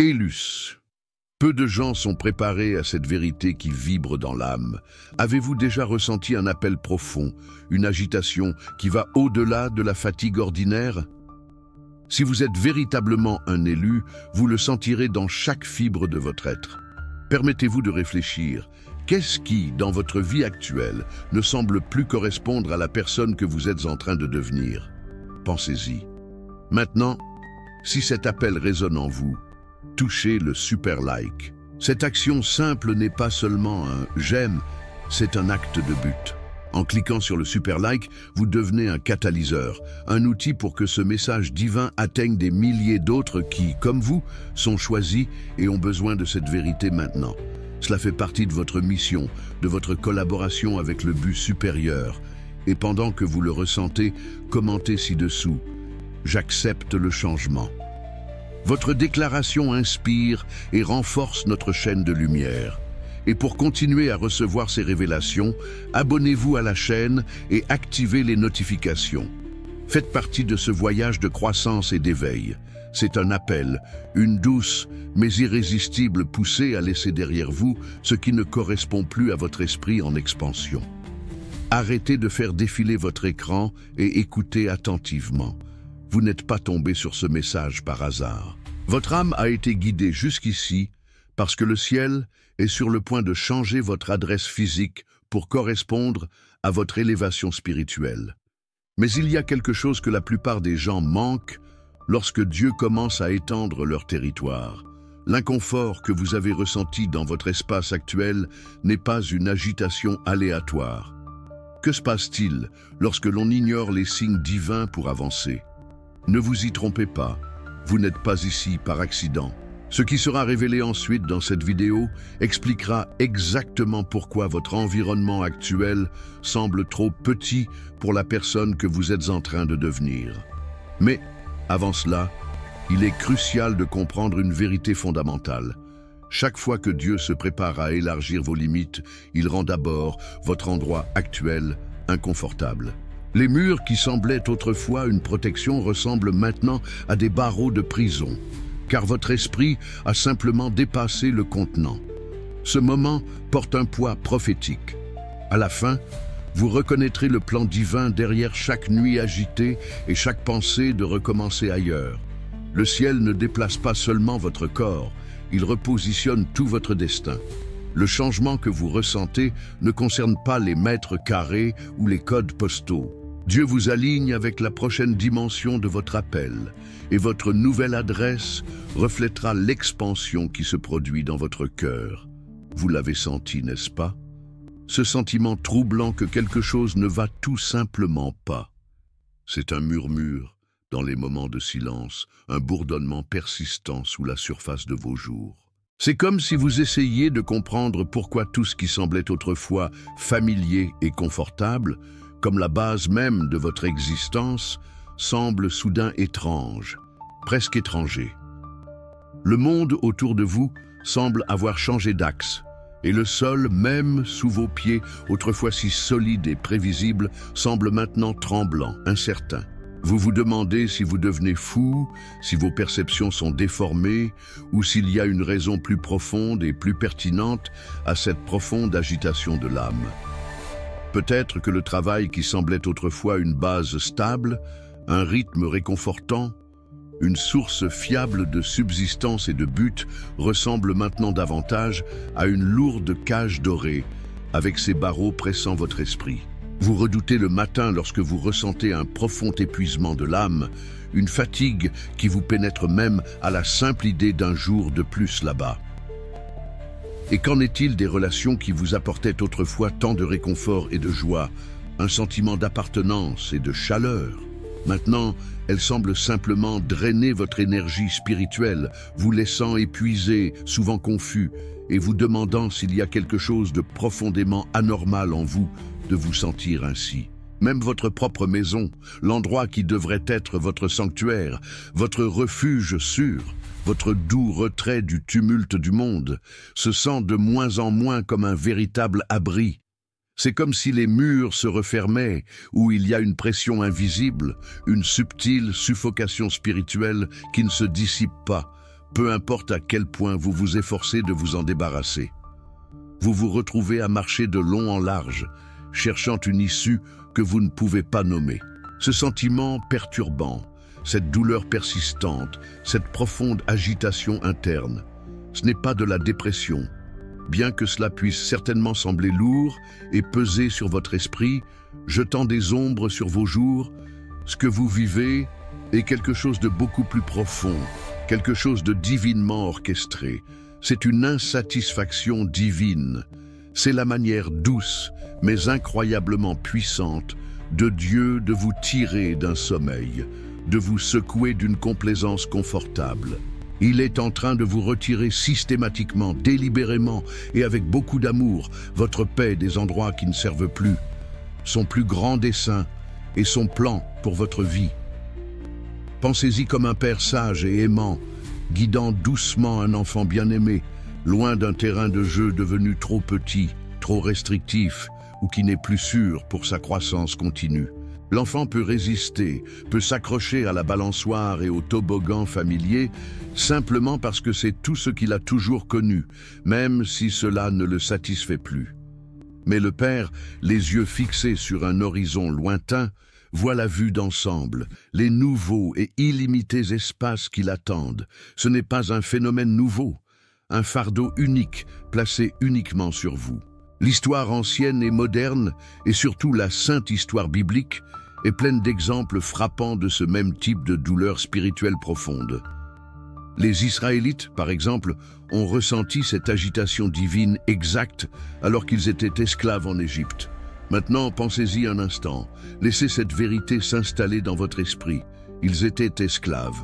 Élus. Peu de gens sont préparés à cette vérité qui vibre dans l'âme. Avez-vous déjà ressenti un appel profond, une agitation qui va au-delà de la fatigue ordinaire? Si vous êtes véritablement un élu, vous le sentirez dans chaque fibre de votre être. Permettez-vous de réfléchir. Qu'est-ce qui, dans votre vie actuelle, ne semble plus correspondre à la personne que vous êtes en train de devenir? Pensez-y. Maintenant, si cet appel résonne en vous, touchez le super like. Cette action simple n'est pas seulement un « j'aime », c'est un acte de but. En cliquant sur le super like, vous devenez un catalyseur, un outil pour que ce message divin atteigne des milliers d'autres qui, comme vous, sont choisis et ont besoin de cette vérité maintenant. Cela fait partie de votre mission, de votre collaboration avec le but supérieur. Et pendant que vous le ressentez, commentez ci-dessous. J'accepte le changement. Votre déclaration inspire et renforce notre chaîne de lumière. Et pour continuer à recevoir ces révélations, abonnez-vous à la chaîne et activez les notifications. Faites partie de ce voyage de croissance et d'éveil. C'est un appel, une douce mais irrésistible poussée à laisser derrière vous ce qui ne correspond plus à votre esprit en expansion. Arrêtez de faire défiler votre écran et écoutez attentivement. Vous n'êtes pas tombé sur ce message par hasard. Votre âme a été guidée jusqu'ici parce que le ciel est sur le point de changer votre adresse physique pour correspondre à votre élévation spirituelle. Mais il y a quelque chose que la plupart des gens manquent lorsque Dieu commence à étendre leur territoire. L'inconfort que vous avez ressenti dans votre espace actuel n'est pas une agitation aléatoire. Que se passe-t-il lorsque l'on ignore les signes divins pour avancer? Ne vous y trompez pas, vous n'êtes pas ici par accident. Ce qui sera révélé ensuite dans cette vidéo expliquera exactement pourquoi votre environnement actuel semble trop petit pour la personne que vous êtes en train de devenir. Mais, avant cela, il est crucial de comprendre une vérité fondamentale. Chaque fois que Dieu se prépare à élargir vos limites, il rend d'abord votre endroit actuel inconfortable. Les murs qui semblaient autrefois une protection ressemblent maintenant à des barreaux de prison, car votre esprit a simplement dépassé le contenant. Ce moment porte un poids prophétique. À la fin, vous reconnaîtrez le plan divin derrière chaque nuit agitée et chaque pensée de recommencer ailleurs. Le ciel ne déplace pas seulement votre corps, il repositionne tout votre destin. Le changement que vous ressentez ne concerne pas les mètres carrés ou les codes postaux. Dieu vous aligne avec la prochaine dimension de votre appel et votre nouvelle adresse reflètera l'expansion qui se produit dans votre cœur. Vous l'avez senti, n'est-ce pas? Ce sentiment troublant que quelque chose ne va tout simplement pas. C'est un murmure dans les moments de silence, un bourdonnement persistant sous la surface de vos jours. C'est comme si vous essayiez de comprendre pourquoi tout ce qui semblait autrefois familier et confortable, comme la base même de votre existence, semble soudain étrange, presque étranger. Le monde autour de vous semble avoir changé d'axe, et le sol, même sous vos pieds, autrefois si solide et prévisible, semble maintenant tremblant, incertain. Vous vous demandez si vous devenez fou, si vos perceptions sont déformées, ou s'il y a une raison plus profonde et plus pertinente à cette profonde agitation de l'âme. Peut-être que le travail qui semblait autrefois une base stable, un rythme réconfortant, une source fiable de subsistance et de but ressemble maintenant davantage à une lourde cage dorée, avec ses barreaux pressant votre esprit. Vous redoutez le matin lorsque vous ressentez un profond épuisement de l'âme, une fatigue qui vous pénètre même à la simple idée d'un jour de plus là-bas. Et qu'en est-il des relations qui vous apportaient autrefois tant de réconfort et de joie, un sentiment d'appartenance et de chaleur? Maintenant, elles semblent simplement drainer votre énergie spirituelle, vous laissant épuisé, souvent confus, et vous demandant s'il y a quelque chose de profondément anormal en vous de vous sentir ainsi. Même votre propre maison, l'endroit qui devrait être votre sanctuaire, votre refuge sûr, votre doux retrait du tumulte du monde, se sent de moins en moins comme un véritable abri. C'est comme si les murs se refermaient, où il y a une pression invisible, une subtile suffocation spirituelle qui ne se dissipe pas, peu importe à quel point vous vous efforcez de vous en débarrasser. Vous vous retrouvez à marcher de long en large, cherchant une issue que vous ne pouvez pas nommer. Ce sentiment perturbant, cette douleur persistante, cette profonde agitation interne, ce n'est pas de la dépression. Bien que cela puisse certainement sembler lourd et peser sur votre esprit, jetant des ombres sur vos jours, ce que vous vivez est quelque chose de beaucoup plus profond, quelque chose de divinement orchestré. C'est une insatisfaction divine. C'est la manière douce, mais incroyablement puissante, de Dieu de vous tirer d'un sommeil, de vous secouer d'une complaisance confortable. Il est en train de vous retirer systématiquement, délibérément et avec beaucoup d'amour, votre paix des endroits qui ne servent plus, son plus grand dessein et son plan pour votre vie. Pensez-y comme un père sage et aimant, guidant doucement un enfant bien-aimé, loin d'un terrain de jeu devenu trop petit, trop restrictif ou qui n'est plus sûr pour sa croissance continue. L'enfant peut résister, peut s'accrocher à la balançoire et au toboggan familier simplement parce que c'est tout ce qu'il a toujours connu, même si cela ne le satisfait plus. Mais le père, les yeux fixés sur un horizon lointain, voit la vue d'ensemble, les nouveaux et illimités espaces qui l'attendent. Ce n'est pas un phénomène nouveau, un fardeau unique, placé uniquement sur vous. L'histoire ancienne et moderne, et surtout la sainte histoire biblique, est pleine d'exemples frappants de ce même type de douleur spirituelle profonde. Les Israélites, par exemple, ont ressenti cette agitation divine exacte alors qu'ils étaient esclaves en Égypte. Maintenant, pensez-y un instant. Laissez cette vérité s'installer dans votre esprit. Ils étaient esclaves.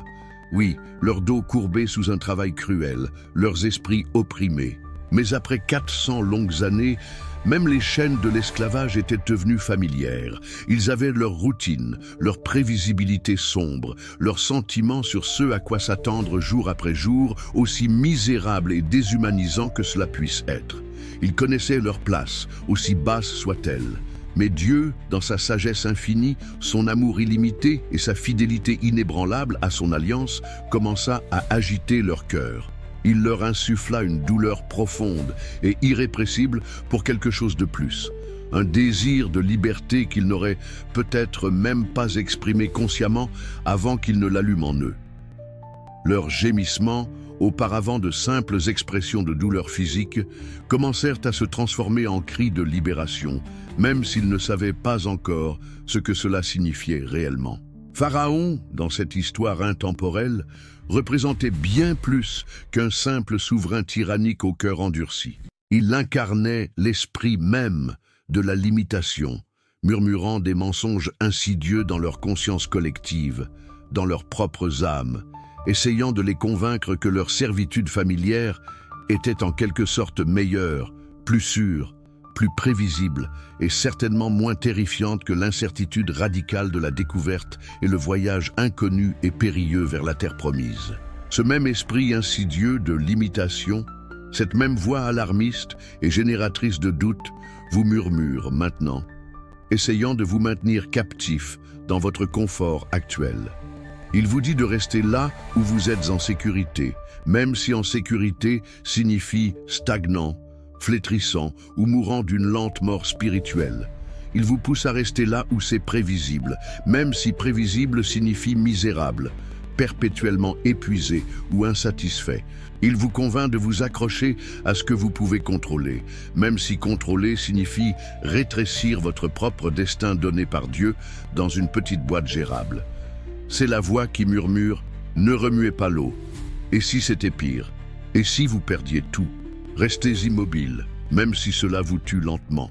Oui, leur dos courbé sous un travail cruel, leurs esprits opprimés. Mais après 400 longues années, même les chaînes de l'esclavage étaient devenues familières. Ils avaient leur routine, leur prévisibilité sombre, leurs sentiments sur ce à quoi s'attendre jour après jour, aussi misérable et déshumanisant que cela puisse être. Ils connaissaient leur place, aussi basse soit-elle. Mais Dieu, dans sa sagesse infinie, son amour illimité et sa fidélité inébranlable à son alliance, commença à agiter leur cœur. Il leur insuffla une douleur profonde et irrépressible pour quelque chose de plus. Un désir de liberté qu'ils n'auraient peut-être même pas exprimé consciemment avant qu'ils ne l'allument en eux. Leurs gémissements, auparavant de simples expressions de douleur physique, commencèrent à se transformer en cris de libération, même s'ils ne savaient pas encore ce que cela signifiait réellement. Pharaon, dans cette histoire intemporelle, représentait bien plus qu'un simple souverain tyrannique au cœur endurci. Il incarnait l'esprit même de la limitation, murmurant des mensonges insidieux dans leur conscience collective, dans leurs propres âmes, essayant de les convaincre que leur servitude familière était en quelque sorte meilleure, plus sûre, plus prévisible et certainement moins terrifiante que l'incertitude radicale de la découverte et le voyage inconnu et périlleux vers la terre promise. Ce même esprit insidieux de limitation, cette même voix alarmiste et génératrice de doute vous murmure maintenant, essayant de vous maintenir captif dans votre confort actuel. Il vous dit de rester là où vous êtes en sécurité, même si en sécurité signifie stagnant, flétrissant ou mourant d'une lente mort spirituelle. Il vous pousse à rester là où c'est prévisible, même si prévisible signifie misérable, perpétuellement épuisé ou insatisfait. Il vous convainc de vous accrocher à ce que vous pouvez contrôler, même si contrôler signifie rétrécir votre propre destin donné par Dieu dans une petite boîte gérable. C'est la voix qui murmure « Ne remuez pas l'eau ». Et si c'était pire? Et si vous perdiez tout? Restez immobile, même si cela vous tue lentement.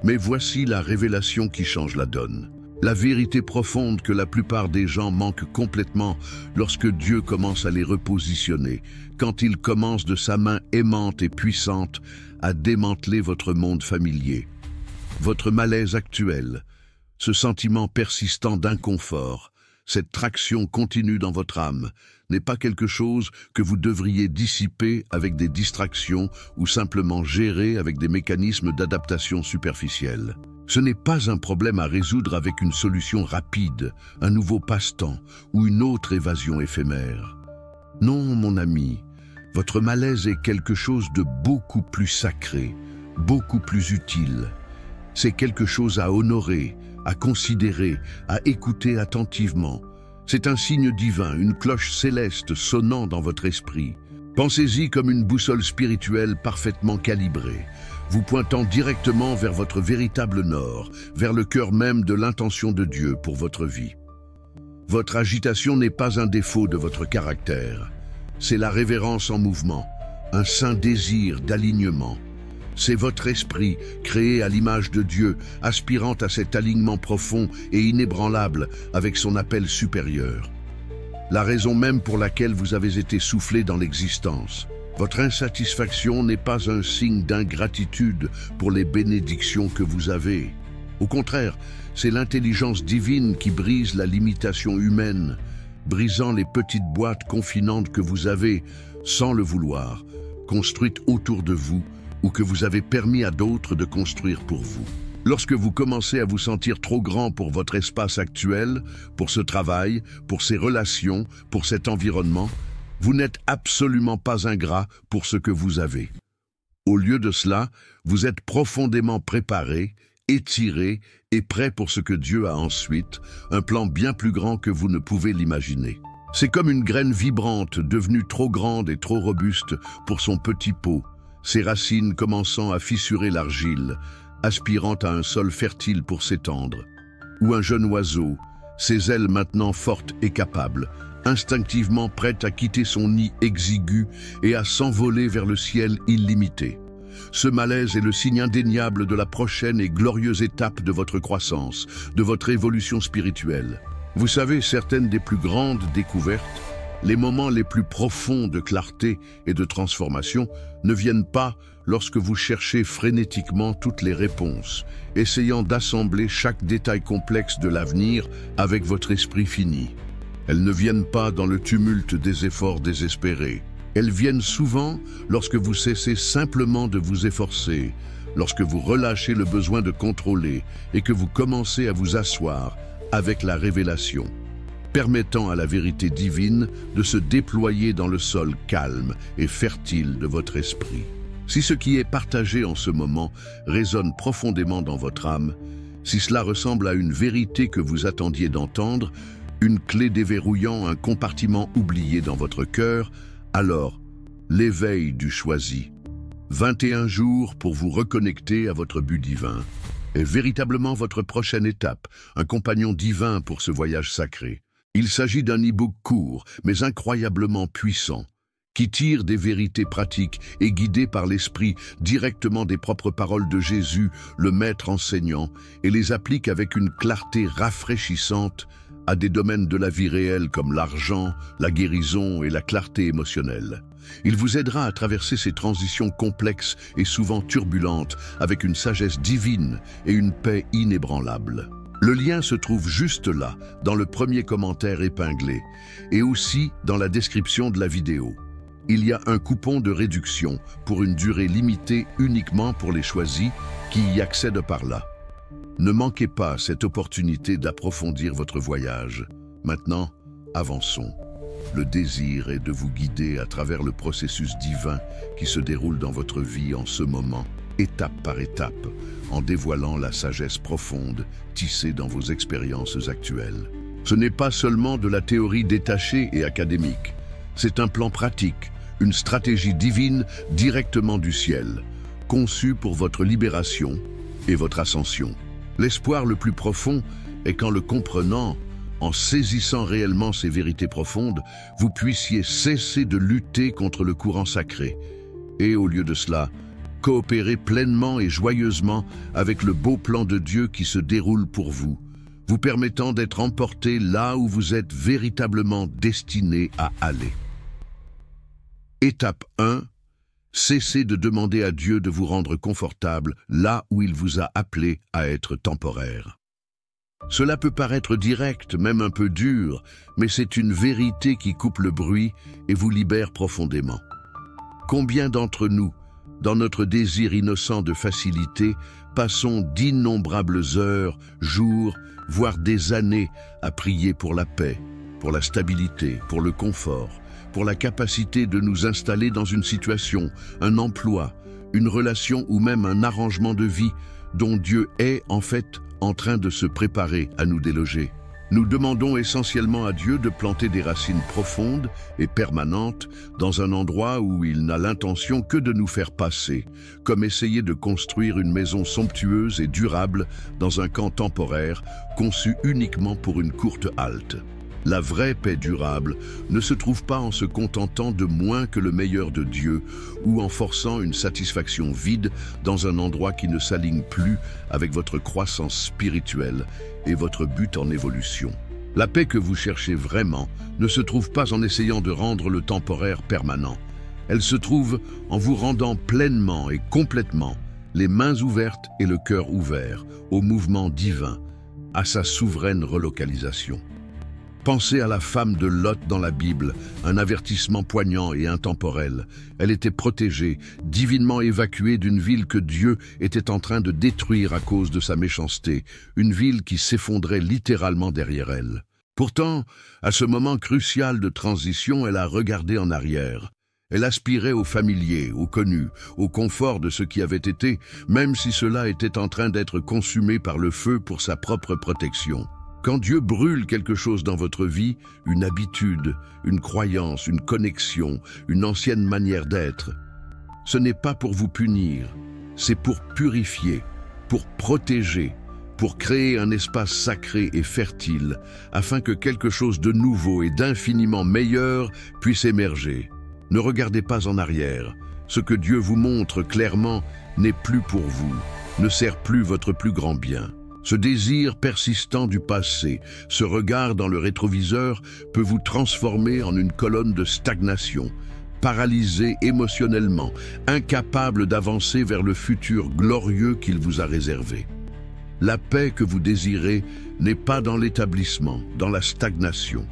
Mais voici la révélation qui change la donne. La vérité profonde que la plupart des gens manquent complètement lorsque Dieu commence à les repositionner, quand il commence de sa main aimante et puissante à démanteler votre monde familier. Votre malaise actuel, ce sentiment persistant d'inconfort, cette traction continue dans votre âme, n'est pas quelque chose que vous devriez dissiper avec des distractions ou simplement gérer avec des mécanismes d'adaptation superficiels. Ce n'est pas un problème à résoudre avec une solution rapide, un nouveau passe-temps ou une autre évasion éphémère. Non, mon ami, votre malaise est quelque chose de beaucoup plus sacré, beaucoup plus utile. C'est quelque chose à honorer, à considérer, à écouter attentivement. C'est un signe divin, une cloche céleste sonnant dans votre esprit. Pensez-y comme une boussole spirituelle parfaitement calibrée, vous pointant directement vers votre véritable nord, vers le cœur même de l'intention de Dieu pour votre vie. Votre agitation n'est pas un défaut de votre caractère. C'est la révérence en mouvement, un saint désir d'alignement. C'est votre esprit, créé à l'image de Dieu, aspirant à cet alignement profond et inébranlable avec son appel supérieur. La raison même pour laquelle vous avez été soufflé dans l'existence. Votre insatisfaction n'est pas un signe d'ingratitude pour les bénédictions que vous avez. Au contraire, c'est l'intelligence divine qui brise la limitation humaine, brisant les petites boîtes confinantes que vous avez, sans le vouloir, construites autour de vous, ou que vous avez permis à d'autres de construire pour vous. Lorsque vous commencez à vous sentir trop grand pour votre espace actuel, pour ce travail, pour ces relations, pour cet environnement, vous n'êtes absolument pas ingrat pour ce que vous avez. Au lieu de cela, vous êtes profondément préparé, étiré et prêt pour ce que Dieu a ensuite, un plan bien plus grand que vous ne pouvez l'imaginer. C'est comme une graine vibrante devenue trop grande et trop robuste pour son petit pot, ses racines commençant à fissurer l'argile, aspirant à un sol fertile pour s'étendre. Ou un jeune oiseau, ses ailes maintenant fortes et capables, instinctivement prête à quitter son nid exigu et à s'envoler vers le ciel illimité. Ce malaise est le signe indéniable de la prochaine et glorieuse étape de votre croissance, de votre évolution spirituelle. Vous savez, certaines des plus grandes découvertes, les moments les plus profonds de clarté et de transformation ne viennent pas lorsque vous cherchez frénétiquement toutes les réponses, essayant d'assembler chaque détail complexe de l'avenir avec votre esprit fini. Elles ne viennent pas dans le tumulte des efforts désespérés. Elles viennent souvent lorsque vous cessez simplement de vous efforcer, lorsque vous relâchez le besoin de contrôler et que vous commencez à vous asseoir avec la révélation, permettant à la vérité divine de se déployer dans le sol calme et fertile de votre esprit. Si ce qui est partagé en ce moment résonne profondément dans votre âme, si cela ressemble à une vérité que vous attendiez d'entendre, une clé déverrouillant un compartiment oublié dans votre cœur, alors l'éveil du choisi. 21 jours pour vous reconnecter à votre but divin est véritablement votre prochaine étape, un compagnon divin pour ce voyage sacré. Il s'agit d'un e-book court, mais incroyablement puissant, qui tire des vérités pratiques et guidé par l'Esprit directement des propres paroles de Jésus, le Maître enseignant, et les applique avec une clarté rafraîchissante à des domaines de la vie réelle comme l'argent, la guérison et la clarté émotionnelle. Il vous aidera à traverser ces transitions complexes et souvent turbulentes avec une sagesse divine et une paix inébranlable. Le lien se trouve juste là, dans le premier commentaire épinglé, et aussi dans la description de la vidéo. Il y a un coupon de réduction pour une durée limitée uniquement pour les choisis qui y accèdent par là. Ne manquez pas cette opportunité d'approfondir votre voyage. Maintenant, avançons. Le désir est de vous guider à travers le processus divin qui se déroule dans votre vie en ce moment, étape par étape, en dévoilant la sagesse profonde tissée dans vos expériences actuelles. Ce n'est pas seulement de la théorie détachée et académique. C'est un plan pratique, une stratégie divine directement du ciel, conçue pour votre libération et votre ascension. L'espoir le plus profond est qu'en le comprenant, en saisissant réellement ces vérités profondes, vous puissiez cesser de lutter contre le courant sacré et, au lieu de cela, coopérer pleinement et joyeusement avec le beau plan de Dieu qui se déroule pour vous, vous permettant d'être emporté là où vous êtes véritablement destiné à aller. Étape 1. Cessez de demander à Dieu de vous rendre confortable là où il vous a appelé à être temporaire. Cela peut paraître direct, même un peu dur, mais c'est une vérité qui coupe le bruit et vous libère profondément. Combien d'entre nous, dans notre désir innocent de facilité, passons d'innombrables heures, jours, voire des années à prier pour la paix, pour la stabilité, pour le confort, pour la capacité de nous installer dans une situation, un emploi, une relation ou même un arrangement de vie dont Dieu est, en fait, en train de se préparer à nous déloger. Nous demandons essentiellement à Dieu de planter des racines profondes et permanentes dans un endroit où il n'a l'intention que de nous faire passer, comme essayer de construire une maison somptueuse et durable dans un camp temporaire conçu uniquement pour une courte halte. La vraie paix durable ne se trouve pas en se contentant de moins que le meilleur de Dieu ou en forçant une satisfaction vide dans un endroit qui ne s'aligne plus avec votre croissance spirituelle et votre but en évolution. La paix que vous cherchez vraiment ne se trouve pas en essayant de rendre le temporaire permanent. Elle se trouve en vous rendant pleinement et complètement les mains ouvertes et le cœur ouvert au mouvement divin, à sa souveraine relocalisation. Pensez à la femme de Lot dans la Bible, un avertissement poignant et intemporel. Elle était protégée, divinement évacuée d'une ville que Dieu était en train de détruire à cause de sa méchanceté, une ville qui s'effondrait littéralement derrière elle. Pourtant, à ce moment crucial de transition, elle a regardé en arrière. Elle aspirait au familier, au connu, au confort de ce qui avait été, même si cela était en train d'être consumé par le feu pour sa propre protection. Quand Dieu brûle quelque chose dans votre vie, une habitude, une croyance, une connexion, une ancienne manière d'être, ce n'est pas pour vous punir, c'est pour purifier, pour protéger, pour créer un espace sacré et fertile, afin que quelque chose de nouveau et d'infiniment meilleur puisse émerger. Ne regardez pas en arrière. Ce que Dieu vous montre clairement n'est plus pour vous, ne sert plus votre plus grand bien. Ce désir persistant du passé, ce regard dans le rétroviseur peut vous transformer en une colonne de stagnation, paralysé émotionnellement, incapable d'avancer vers le futur glorieux qu'il vous a réservé. La paix que vous désirez n'est pas dans l'établissement, dans la stagnation.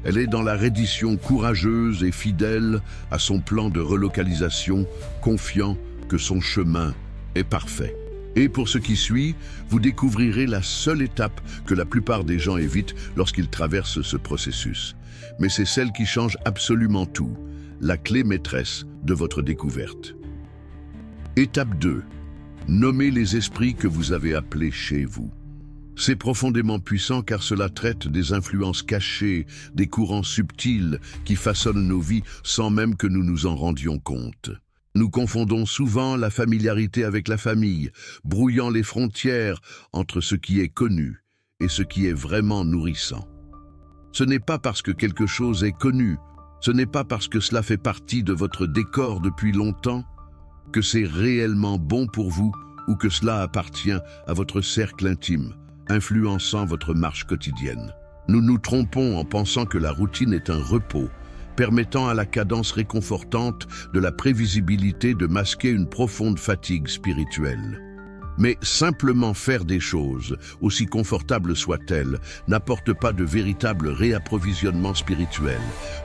Elle est dans la reddition courageuse et fidèle à son plan de relocalisation, confiant que son chemin est parfait. Et pour ce qui suit, vous découvrirez la seule étape que la plupart des gens évitent lorsqu'ils traversent ce processus. Mais c'est celle qui change absolument tout, la clé maîtresse de votre découverte. Étape 2. Nommez les esprits que vous avez appelés chez vous. C'est profondément puissant car cela traite des influences cachées, des courants subtils qui façonnent nos vies sans même que nous nous en rendions compte. Nous confondons souvent la familiarité avec la famille, brouillant les frontières entre ce qui est connu et ce qui est vraiment nourrissant. Ce n'est pas parce que quelque chose est connu, ce n'est pas parce que cela fait partie de votre décor depuis longtemps, que c'est réellement bon pour vous ou que cela appartient à votre cercle intime, influençant votre marche quotidienne. Nous nous trompons en pensant que la routine est un repos, permettant à la cadence réconfortante de la prévisibilité de masquer une profonde fatigue spirituelle. Mais simplement faire des choses, aussi confortables soient-elles, n'apporte pas de véritable réapprovisionnement spirituel,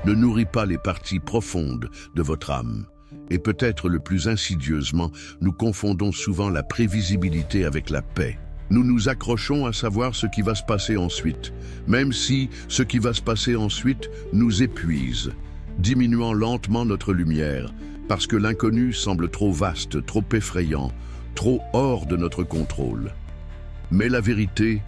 ne nourrit pas les parties profondes de votre âme. Et peut-être le plus insidieusement, nous confondons souvent la prévisibilité avec la paix. Nous nous accrochons à savoir ce qui va se passer ensuite, même si ce qui va se passer ensuite nous épuise, diminuant lentement notre lumière, parce que l'inconnu semble trop vaste, trop effrayant, trop hors de notre contrôle. Mais la vérité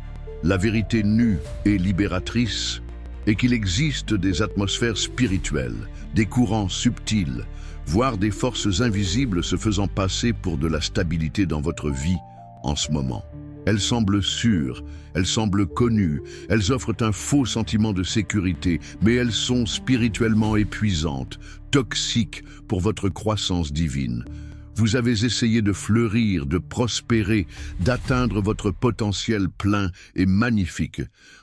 nue et libératrice, est qu'il existe des atmosphères spirituelles, des courants subtils, voire des forces invisibles se faisant passer pour de la stabilité dans votre vie en ce moment. Elles semblent sûres, elles semblent connues, elles offrent un faux sentiment de sécurité, mais elles sont spirituellement épuisantes, toxiques pour votre croissance divine. Vous avez essayé de fleurir, de prospérer, d'atteindre votre potentiel plein et magnifique,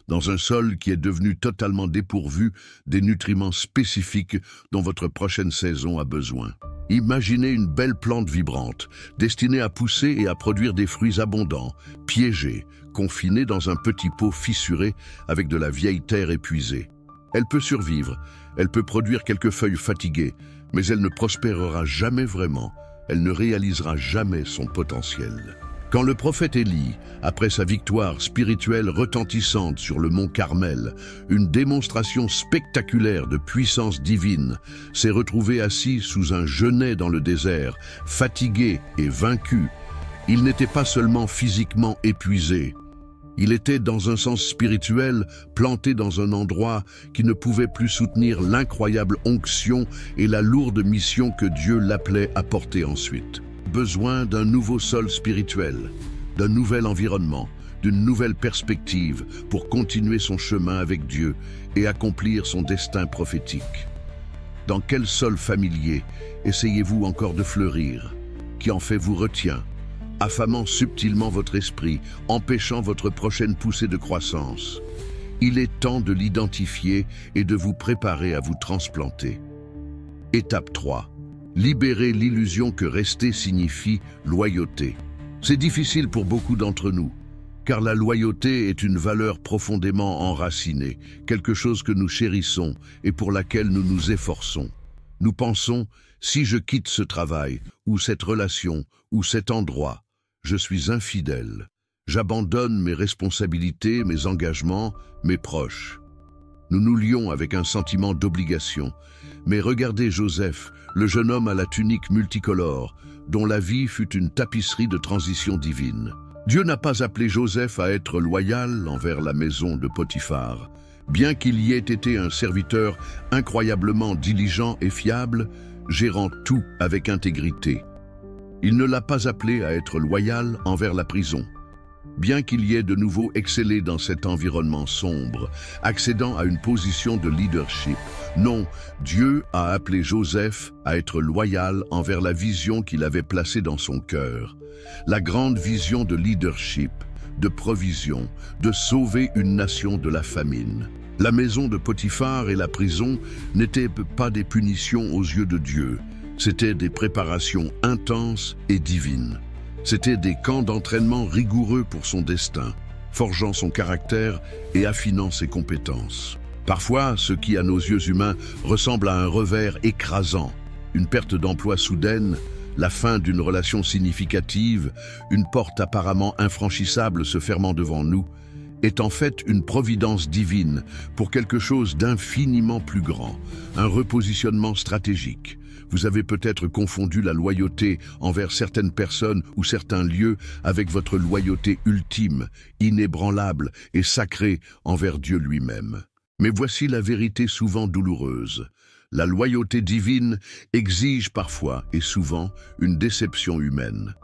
dans un sol qui est devenu totalement dépourvu des nutriments spécifiques dont votre prochaine saison a besoin. Imaginez une belle plante vibrante, destinée à pousser et à produire des fruits abondants, piégée, confinée dans un petit pot fissuré avec de la vieille terre épuisée. Elle peut survivre, elle peut produire quelques feuilles fatiguées, mais elle ne prospérera jamais vraiment, elle ne réalisera jamais son potentiel. Quand le prophète Élie, après sa victoire spirituelle retentissante sur le mont Carmel, une démonstration spectaculaire de puissance divine, s'est retrouvé assis sous un genêt dans le désert, fatigué et vaincu, il n'était pas seulement physiquement épuisé, il était dans un sens spirituel planté dans un endroit qui ne pouvait plus soutenir l'incroyable onction et la lourde mission que Dieu l'appelait à porter ensuite. Besoin d'un nouveau sol spirituel, d'un nouvel environnement, d'une nouvelle perspective pour continuer son chemin avec Dieu et accomplir son destin prophétique. Dans quel sol familier essayez-vous encore de fleurir, qui en fait vous retient, affamant subtilement votre esprit, empêchant votre prochaine poussée de croissance? Il est temps de l'identifier et de vous préparer à vous transplanter. Étape 3. Libérer l'illusion que rester signifie loyauté. C'est difficile pour beaucoup d'entre nous, car la loyauté est une valeur profondément enracinée, quelque chose que nous chérissons et pour laquelle nous nous efforçons. Nous pensons, si je quitte ce travail, ou cette relation, ou cet endroit, je suis infidèle. J'abandonne mes responsabilités, mes engagements, mes proches. Nous nous lions avec un sentiment d'obligation. Mais regardez Joseph, le jeune homme à la tunique multicolore, dont la vie fut une tapisserie de transition divine. Dieu n'a pas appelé Joseph à être loyal envers la maison de Potiphar. Bien qu'il y ait été un serviteur incroyablement diligent et fiable, gérant tout avec intégrité. Il ne l'a pas appelé à être loyal envers la prison. Bien qu'il y ait de nouveau excellé dans cet environnement sombre, accédant à une position de leadership, non, Dieu a appelé Joseph à être loyal envers la vision qu'il avait placée dans son cœur. La grande vision de leadership, de provision, de sauver une nation de la famine. La maison de Potiphar et la prison n'étaient pas des punitions aux yeux de Dieu, c'étaient des préparations intenses et divines. C'étaient des camps d'entraînement rigoureux pour son destin, forgeant son caractère et affinant ses compétences. Parfois, ce qui, à nos yeux humains, ressemble à un revers écrasant, une perte d'emploi soudaine, la fin d'une relation significative, une porte apparemment infranchissable se fermant devant nous, est en fait une providence divine pour quelque chose d'infiniment plus grand, un repositionnement stratégique. Vous avez peut-être confondu la loyauté envers certaines personnes ou certains lieux avec votre loyauté ultime, inébranlable et sacrée envers Dieu lui-même. Mais voici la vérité souvent douloureuse. La loyauté divine exige parfois et souvent une déception humaine.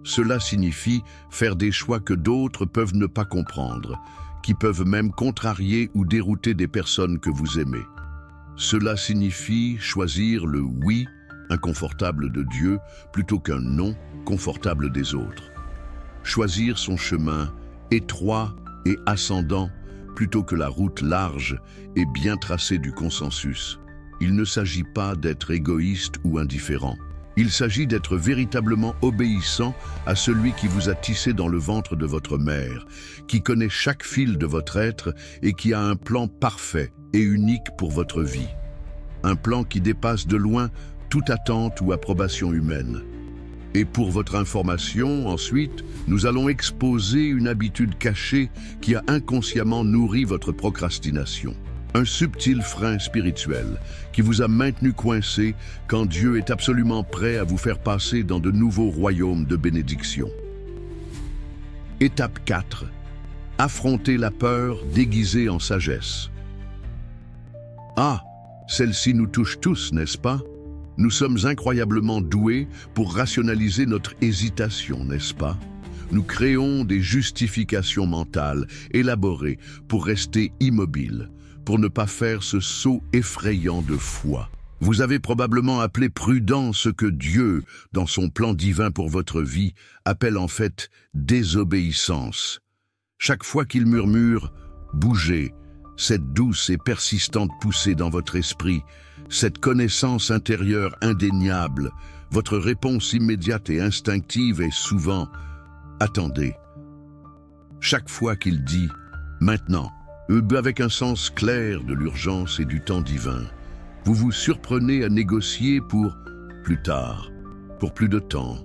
Cela signifie faire des choix que d'autres peuvent ne pas comprendre, qui peuvent même contrarier ou dérouter des personnes que vous aimez. Cela signifie choisir le oui inconfortable de Dieu plutôt qu'un non confortable des autres. Choisir son chemin étroit et ascendant plutôt que la route large et bien tracée du consensus. Il ne s'agit pas d'être égoïste ou indifférent. Il s'agit d'être véritablement obéissant à celui qui vous a tissé dans le ventre de votre mère, qui connaît chaque fil de votre être et qui a un plan parfait et unique pour votre vie. Un plan qui dépasse de loin toute attente ou approbation humaine. Et pour votre information, ensuite, nous allons exposer une habitude cachée qui a inconsciemment nourri votre procrastination. Un subtil frein spirituel qui vous a maintenu coincé quand Dieu est absolument prêt à vous faire passer dans de nouveaux royaumes de bénédiction. Étape 4. Affronter la peur déguisée en sagesse. Ah, celle-ci nous touche tous, n'est-ce pas? Nous sommes incroyablement doués pour rationaliser notre hésitation, n'est-ce pas? Nous créons des justifications mentales élaborées pour rester immobiles, pour ne pas faire ce saut effrayant de foi. Vous avez probablement appelé prudent ce que Dieu, dans son plan divin pour votre vie, appelle en fait désobéissance. Chaque fois qu'il murmure « bougez », cette douce et persistante poussée dans votre esprit, cette connaissance intérieure indéniable, votre réponse immédiate et instinctive est souvent « attendez ». Chaque fois qu'il dit « maintenant », avec un sens clair de l'urgence et du temps divin, vous vous surprenez à négocier pour plus tard, pour plus de temps,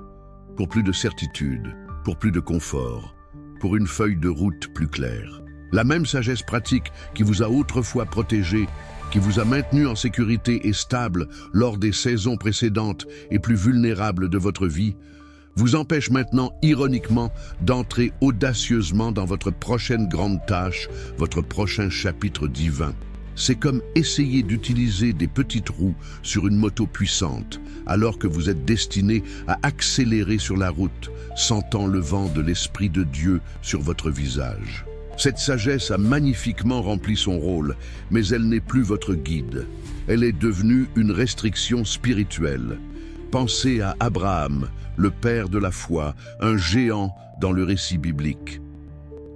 pour plus de certitude. pour plus de confort, pour une feuille de route plus claire. La même sagesse pratique qui vous a autrefois protégé, qui vous a maintenu en sécurité et stable lors des saisons précédentes et plus vulnérables de votre vie, vous empêche maintenant, ironiquement, d'entrer audacieusement dans votre prochaine grande tâche, votre prochain chapitre divin. C'est comme essayer d'utiliser des petites roues sur une moto puissante, alors que vous êtes destiné à accélérer sur la route, sentant le vent de l'Esprit de Dieu sur votre visage. Cette sagesse a magnifiquement rempli son rôle, mais elle n'est plus votre guide. Elle est devenue une restriction spirituelle. Pensez à Abraham, le père de la foi, un géant dans le récit biblique.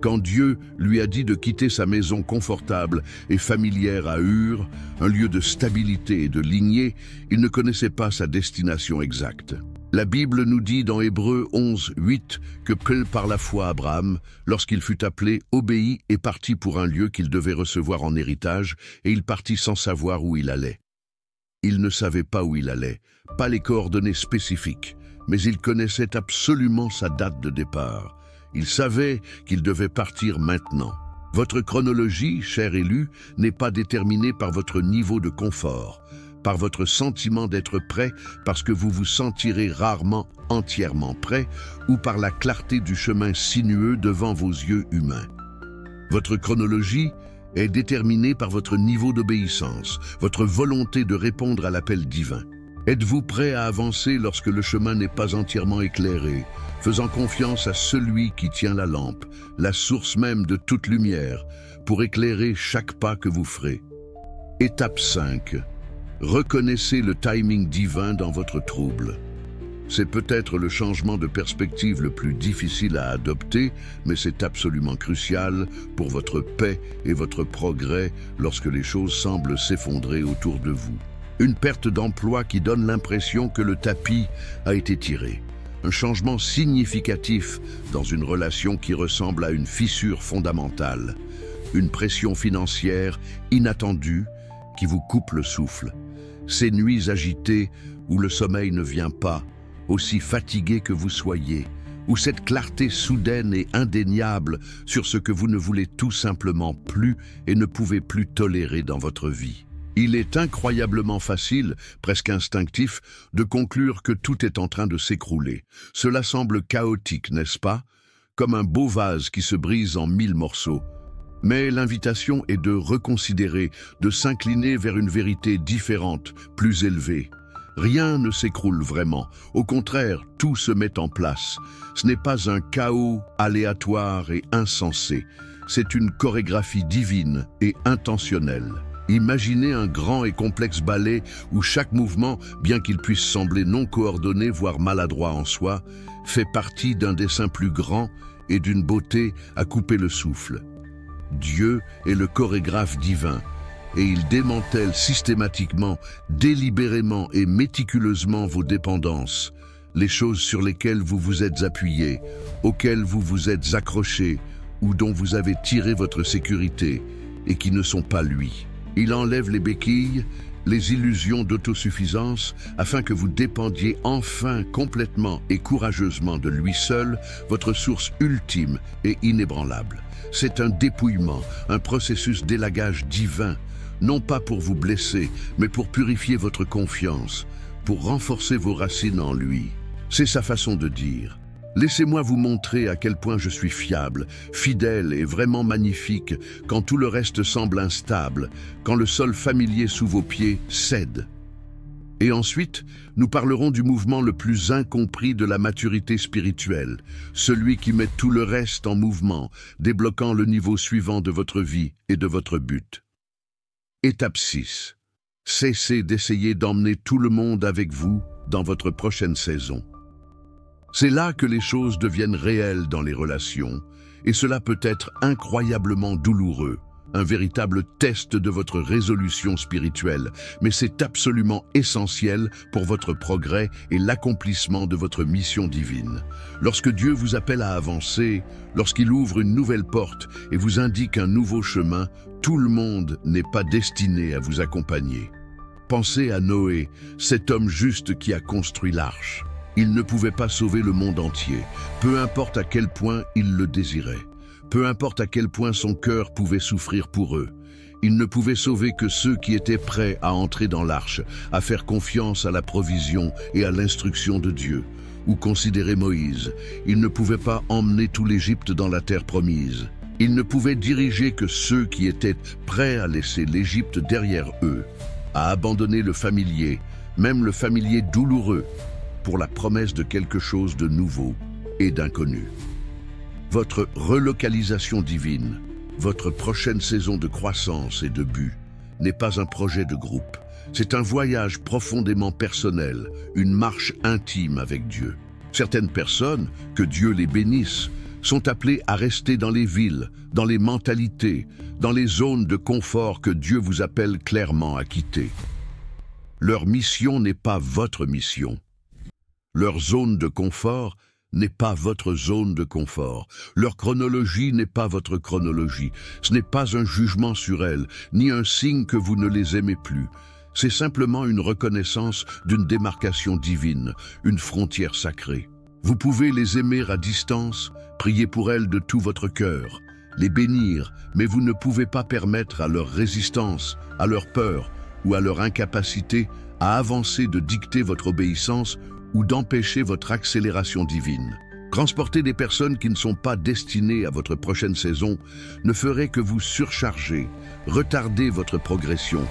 Quand Dieu lui a dit de quitter sa maison confortable et familière à Ur, un lieu de stabilité et de lignée, il ne connaissait pas sa destination exacte. La Bible nous dit dans Hébreux 11, 8 que par la foi Abraham, lorsqu'il fut appelé, obéit et partit pour un lieu qu'il devait recevoir en héritage, et il partit sans savoir où il allait. Il ne savait pas où il allait, pas les coordonnées spécifiques, mais il connaissait absolument sa date de départ. Il savait qu'il devait partir maintenant. Votre chronologie, cher élu, n'est pas déterminée par votre niveau de confort, par votre sentiment d'être prêt parce que vous vous sentirez rarement entièrement prêt ou par la clarté du chemin sinueux devant vos yeux humains. Votre chronologie est déterminée par votre niveau d'obéissance, votre volonté de répondre à l'appel divin. Êtes-vous prêt à avancer lorsque le chemin n'est pas entièrement éclairé, faisant confiance à celui qui tient la lampe, la source même de toute lumière, pour éclairer chaque pas que vous ferez? Étape 5. Reconnaissez le timing divin dans votre trouble. C'est peut-être le changement de perspective le plus difficile à adopter, mais c'est absolument crucial pour votre paix et votre progrès lorsque les choses semblent s'effondrer autour de vous. Une perte d'emploi qui donne l'impression que le tapis a été tiré. Un changement significatif dans une relation qui ressemble à une fissure fondamentale. Une pression financière inattendue qui vous coupe le souffle. Ces nuits agitées où le sommeil ne vient pas, aussi fatigué que vous soyez, où cette clarté soudaine et indéniable sur ce que vous ne voulez tout simplement plus et ne pouvez plus tolérer dans votre vie. Il est incroyablement facile, presque instinctif, de conclure que tout est en train de s'écrouler. Cela semble chaotique, n'est-ce pas? Comme un beau vase qui se brise en 1000 morceaux. Mais l'invitation est de reconsidérer, de s'incliner vers une vérité différente, plus élevée. Rien ne s'écroule vraiment. Au contraire, tout se met en place. Ce n'est pas un chaos aléatoire et insensé. C'est une chorégraphie divine et intentionnelle. Imaginez un grand et complexe ballet où chaque mouvement, bien qu'il puisse sembler non coordonné, voire maladroit en soi, fait partie d'un dessin plus grand et d'une beauté à couper le souffle. Dieu est le chorégraphe divin, et il démantèle systématiquement, délibérément et méticuleusement vos dépendances, les choses sur lesquelles vous vous êtes appuyé, auxquelles vous vous êtes accroché ou dont vous avez tiré votre sécurité et qui ne sont pas lui. Il enlève les béquilles, les illusions d'autosuffisance, afin que vous dépendiez enfin complètement et courageusement de lui seul, votre source ultime et inébranlable. C'est un dépouillement, un processus d'élagage divin, non pas pour vous blesser, mais pour purifier votre confiance, pour renforcer vos racines en lui. C'est sa façon de dire. Laissez-moi vous montrer à quel point je suis fiable, fidèle et vraiment magnifique quand tout le reste semble instable, quand le sol familier sous vos pieds cède. Et ensuite, nous parlerons du mouvement le plus incompris de la maturité spirituelle, celui qui met tout le reste en mouvement, débloquant le niveau suivant de votre vie et de votre but. Étape 6. Cessez d'essayer d'emmener tout le monde avec vous dans votre prochaine saison. C'est là que les choses deviennent réelles dans les relations, et cela peut être incroyablement douloureux, un véritable test de votre résolution spirituelle, mais c'est absolument essentiel pour votre progrès et l'accomplissement de votre mission divine. Lorsque Dieu vous appelle à avancer, lorsqu'il ouvre une nouvelle porte et vous indique un nouveau chemin, tout le monde n'est pas destiné à vous accompagner. Pensez à Noé, cet homme juste qui a construit l'arche. Il ne pouvait pas sauver le monde entier, peu importe à quel point il le désirait, peu importe à quel point son cœur pouvait souffrir pour eux. Il ne pouvait sauver que ceux qui étaient prêts à entrer dans l'arche, à faire confiance à la provision et à l'instruction de Dieu. Ou considérer Moïse, il ne pouvait pas emmener tout l'Égypte dans la terre promise. Il ne pouvait diriger que ceux qui étaient prêts à laisser l'Égypte derrière eux, à abandonner le familier, même le familier douloureux, pour la promesse de quelque chose de nouveau et d'inconnu. Votre relocalisation divine, votre prochaine saison de croissance et de but, n'est pas un projet de groupe. C'est un voyage profondément personnel, une marche intime avec Dieu. Certaines personnes, que Dieu les bénisse, sont appelées à rester dans les villes, dans les mentalités, dans les zones de confort que Dieu vous appelle clairement à quitter. Leur mission n'est pas votre mission. Leur zone de confort n'est pas votre zone de confort. Leur chronologie n'est pas votre chronologie. Ce n'est pas un jugement sur elles, ni un signe que vous ne les aimez plus. C'est simplement une reconnaissance d'une démarcation divine, une frontière sacrée. Vous pouvez les aimer à distance, prier pour elles de tout votre cœur, les bénir, mais vous ne pouvez pas permettre à leur résistance, à leur peur ou à leur incapacité à avancer de dicter votre obéissance ou d'empêcher votre accélération divine. Transporter des personnes qui ne sont pas destinées à votre prochaine saison ne ferait que vous surcharger, retarder votre progression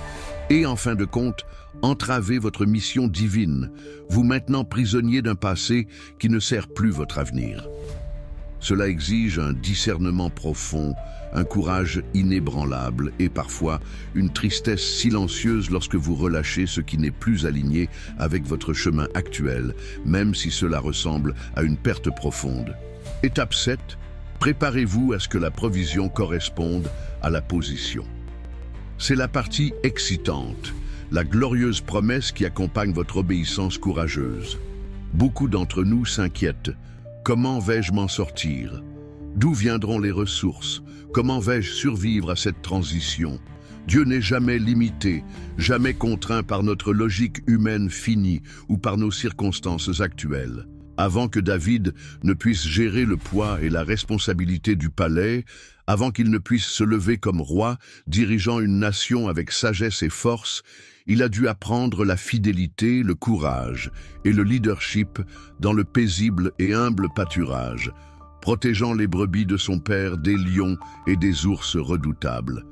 et, en fin de compte, entraver votre mission divine, vous maintenant prisonnier d'un passé qui ne sert plus votre avenir. Cela exige un discernement profond, un courage inébranlable et parfois une tristesse silencieuse lorsque vous relâchez ce qui n'est plus aligné avec votre chemin actuel, même si cela ressemble à une perte profonde. Étape 7. Préparez-vous à ce que la provision corresponde à la position. C'est la partie excitante, la glorieuse promesse qui accompagne votre obéissance courageuse. Beaucoup d'entre nous s'inquiètent. Comment vais-je m'en sortir? D'où viendront les ressources? Comment vais-je survivre à cette transition? Dieu n'est jamais limité, jamais contraint par notre logique humaine finie ou par nos circonstances actuelles. Avant que David ne puisse gérer le poids et la responsabilité du palais, avant qu'il ne puisse se lever comme roi, dirigeant une nation avec sagesse et force, il a dû apprendre la fidélité, le courage et le leadership dans le paisible et humble pâturage, protégeant les brebis de son père des lions et des ours redoutables.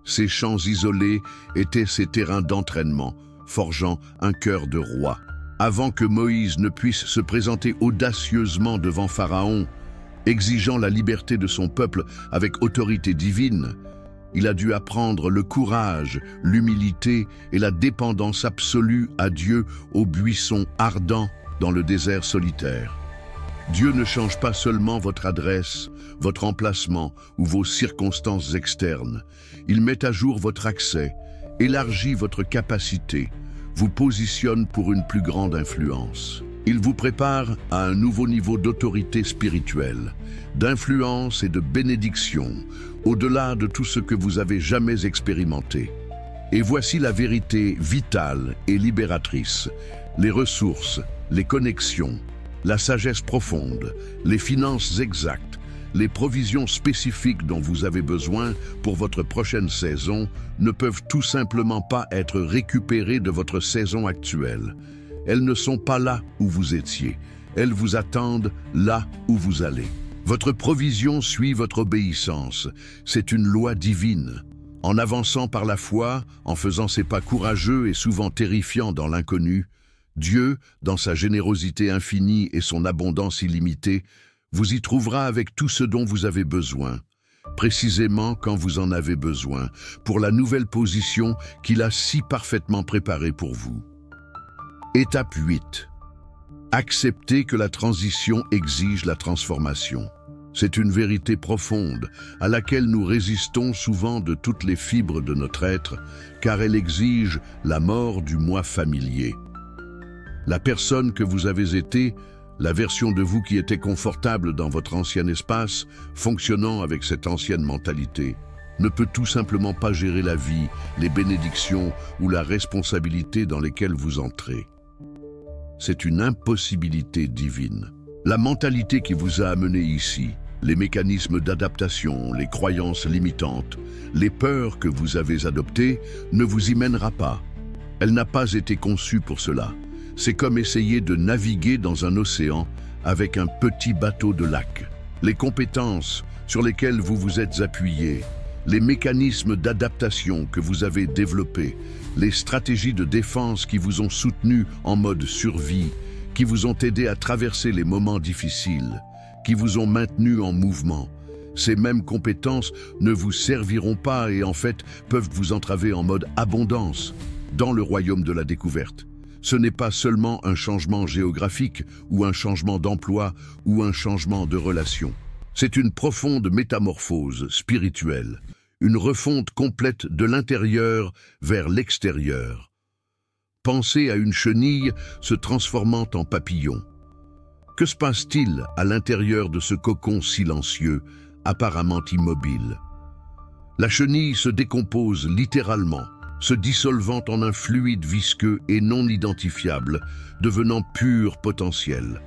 Ces champs isolés étaient ses terrains d'entraînement, forgeant un cœur de roi. Avant que Moïse ne puisse se présenter audacieusement devant Pharaon, exigeant la liberté de son peuple avec autorité divine, il a dû apprendre le courage, l'humilité et la dépendance absolue à Dieu au buisson ardent dans le désert solitaire. Dieu ne change pas seulement votre adresse, votre emplacement ou vos circonstances externes. Il met à jour votre accès, élargit votre capacité, vous positionne pour une plus grande influence. Il vous prépare à un nouveau niveau d'autorité spirituelle, d'influence et de bénédiction, au-delà de tout ce que vous avez jamais expérimenté. Et voici la vérité vitale et libératrice, les ressources, les connexions, la sagesse profonde, les finances exactes, les provisions spécifiques dont vous avez besoin pour votre prochaine saison ne peuvent tout simplement pas être récupérées de votre saison actuelle. Elles ne sont pas là où vous étiez, elles vous attendent là où vous allez. Votre provision suit votre obéissance, c'est une loi divine. En avançant par la foi, en faisant ses pas courageux et souvent terrifiants dans l'inconnu, Dieu, dans sa générosité infinie et son abondance illimitée, vous y trouvera avec tout ce dont vous avez besoin, précisément quand vous en avez besoin, pour la nouvelle position qu'il a si parfaitement préparée pour vous. Étape 8. Acceptez que la transition exige la transformation. C'est une vérité profonde à laquelle nous résistons souvent de toutes les fibres de notre être, car elle exige la mort du moi familier. La personne que vous avez été, la version de vous qui était confortable dans votre ancien espace, fonctionnant avec cette ancienne mentalité, ne peut tout simplement pas gérer la vie, les bénédictions ou la responsabilité dans lesquelles vous entrez. c'est une impossibilité divine. La mentalité qui vous a amené ici, les mécanismes d'adaptation, les croyances limitantes, les peurs que vous avez adoptées, ne vous y mènera pas. Elle n'a pas été conçue pour cela. C'est comme essayer de naviguer dans un océan avec un petit bateau de lac. Les compétences sur lesquelles vous vous êtes appuyé, les mécanismes d'adaptation que vous avez développés, les stratégies de défense qui vous ont soutenu en mode survie, qui vous ont aidé à traverser les moments difficiles, qui vous ont maintenu en mouvement. Ces mêmes compétences ne vous serviront pas et en fait peuvent vous entraver en mode abondance dans le royaume de la découverte. Ce n'est pas seulement un changement géographique ou un changement d'emploi ou un changement de relation. C'est une profonde métamorphose spirituelle, une refonte complète de l'intérieur vers l'extérieur. Pensez à une chenille se transformant en papillon. Que se passe-t-il à l'intérieur de ce cocon silencieux, apparemment immobile? La chenille se décompose littéralement, se dissolvant en un fluide visqueux et non identifiable, devenant pur potentiel.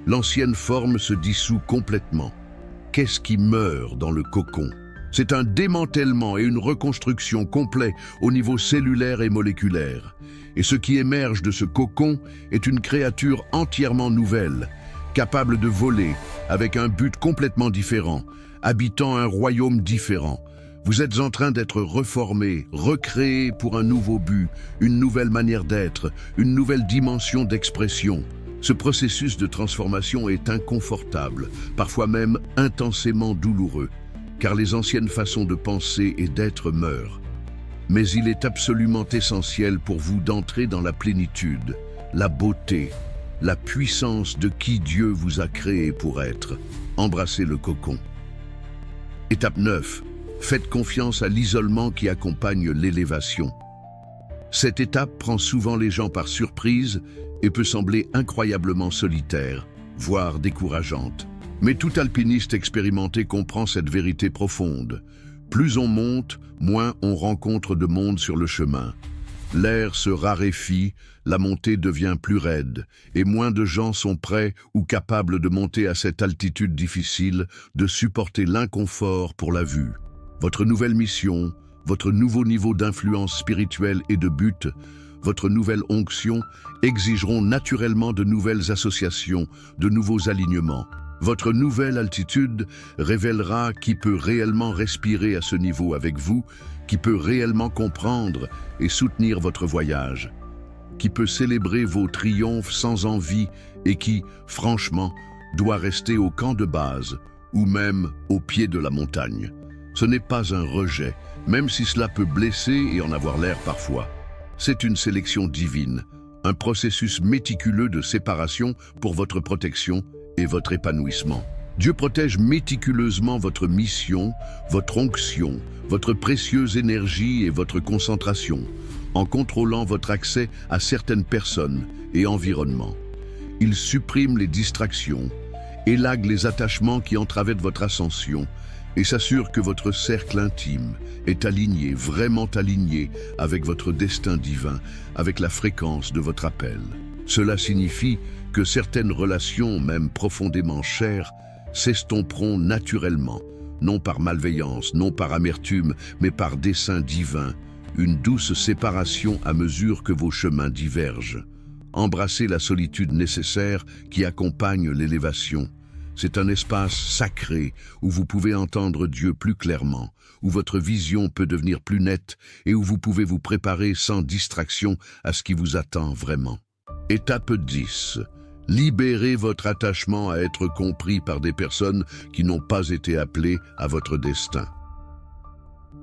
L'ancienne forme se dissout complètement. Qu'est-ce qui meurt dans le cocon? C'est un démantèlement et une reconstruction complets au niveau cellulaire et moléculaire. Et ce qui émerge de ce cocon est une créature entièrement nouvelle, capable de voler, avec un but complètement différent, habitant un royaume différent. Vous êtes en train d'être reformé, recréé pour un nouveau but, une nouvelle manière d'être, une nouvelle dimension d'expression. Ce processus de transformation est inconfortable, parfois même intensément douloureux, car les anciennes façons de penser et d'être meurent. Mais il est absolument essentiel pour vous d'entrer dans la plénitude, la beauté, la puissance de qui Dieu vous a créé pour être. Embrassez le cocon. Étape 9. Faites confiance à l'isolement qui accompagne l'élévation. Cette étape prend souvent les gens par surprise et peut sembler incroyablement solitaire, voire décourageante. Mais tout alpiniste expérimenté comprend cette vérité profonde. Plus on monte, moins on rencontre de monde sur le chemin. L'air se raréfie, la montée devient plus raide, et moins de gens sont prêts ou capables de monter à cette altitude difficile, de supporter l'inconfort pour la vue. Votre nouvelle mission, votre nouveau niveau d'influence spirituelle et de but, votre nouvelle onction exigeront naturellement de nouvelles associations, de nouveaux alignements. Votre nouvelle altitude révélera qui peut réellement respirer à ce niveau avec vous, qui peut réellement comprendre et soutenir votre voyage, qui peut célébrer vos triomphes sans envie et qui, franchement, doit rester au camp de base ou même au pied de la montagne. Ce n'est pas un rejet, même si cela peut blesser et en avoir l'air parfois. C'est une sélection divine, un processus méticuleux de séparation pour votre protection et votre épanouissement. Dieu protège méticuleusement votre mission, votre onction, votre précieuse énergie et votre concentration, en contrôlant votre accès à certaines personnes et environnements. Il supprime les distractions, élague les attachements qui entravent votre ascension et s'assure que votre cercle intime est aligné, vraiment aligné avec votre destin divin, avec la fréquence de votre appel. Cela signifie que certaines relations, même profondément chères, s'estomperont naturellement, non par malveillance, non par amertume, mais par dessein divin, une douce séparation à mesure que vos chemins divergent. Embrassez la solitude nécessaire qui accompagne l'élévation. C'est un espace sacré où vous pouvez entendre Dieu plus clairement, où votre vision peut devenir plus nette et où vous pouvez vous préparer sans distraction à ce qui vous attend vraiment. Étape 10. Libérez votre attachement à être compris par des personnes qui n'ont pas été appelées à votre destin.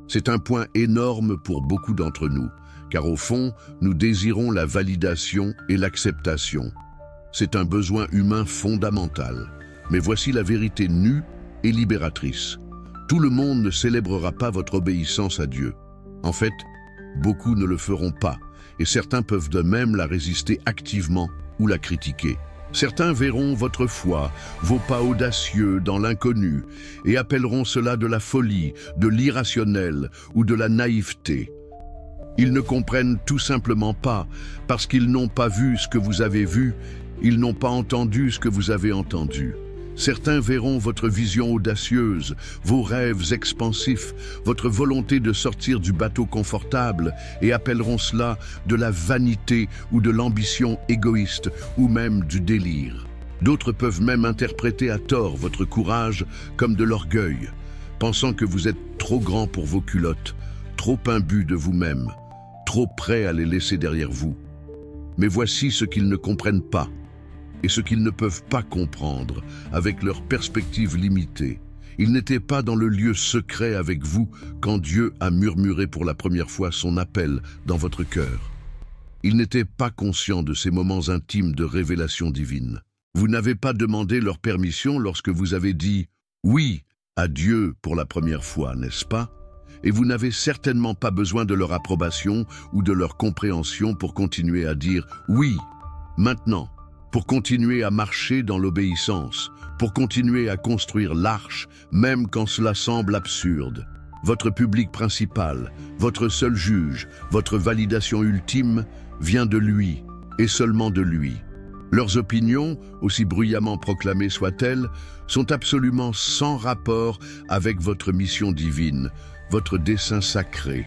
C'est un point énorme pour beaucoup d'entre nous, car au fond, nous désirons la validation et l'acceptation. C'est un besoin humain fondamental. Mais voici la vérité nue et libératrice. Tout le monde ne célébrera pas votre obéissance à Dieu. En fait, beaucoup ne le feront pas, et certains peuvent de même la résister activement ou la critiquer. Certains verront votre foi, vos pas audacieux dans l'inconnu, et appelleront cela de la folie, de l'irrationnel ou de la naïveté. Ils ne comprennent tout simplement pas, parce qu'ils n'ont pas vu ce que vous avez vu, ils n'ont pas entendu ce que vous avez entendu. Certains verront votre vision audacieuse, vos rêves expansifs, votre volonté de sortir du bateau confortable et appelleront cela de la vanité ou de l'ambition égoïste ou même du délire. D'autres peuvent même interpréter à tort votre courage comme de l'orgueil, pensant que vous êtes trop grand pour vos culottes, trop imbu de vous-même, trop prêt à les laisser derrière vous. Mais voici ce qu'ils ne comprennent pas et ce qu'ils ne peuvent pas comprendre avec leur perspective limitée. Ils n'étaient pas dans le lieu secret avec vous quand Dieu a murmuré pour la première fois son appel dans votre cœur. Ils n'étaient pas conscients de ces moments intimes de révélation divine. Vous n'avez pas demandé leur permission lorsque vous avez dit « oui » à Dieu pour la première fois, n'est-ce pas? Et vous n'avez certainement pas besoin de leur approbation ou de leur compréhension pour continuer à dire « oui » maintenant, pour continuer à marcher dans l'obéissance, pour continuer à construire l'arche, même quand cela semble absurde. Votre public principal, votre seul juge, votre validation ultime vient de lui, et seulement de lui. Leurs opinions, aussi bruyamment proclamées soient-elles, sont absolument sans rapport avec votre mission divine, votre dessein sacré.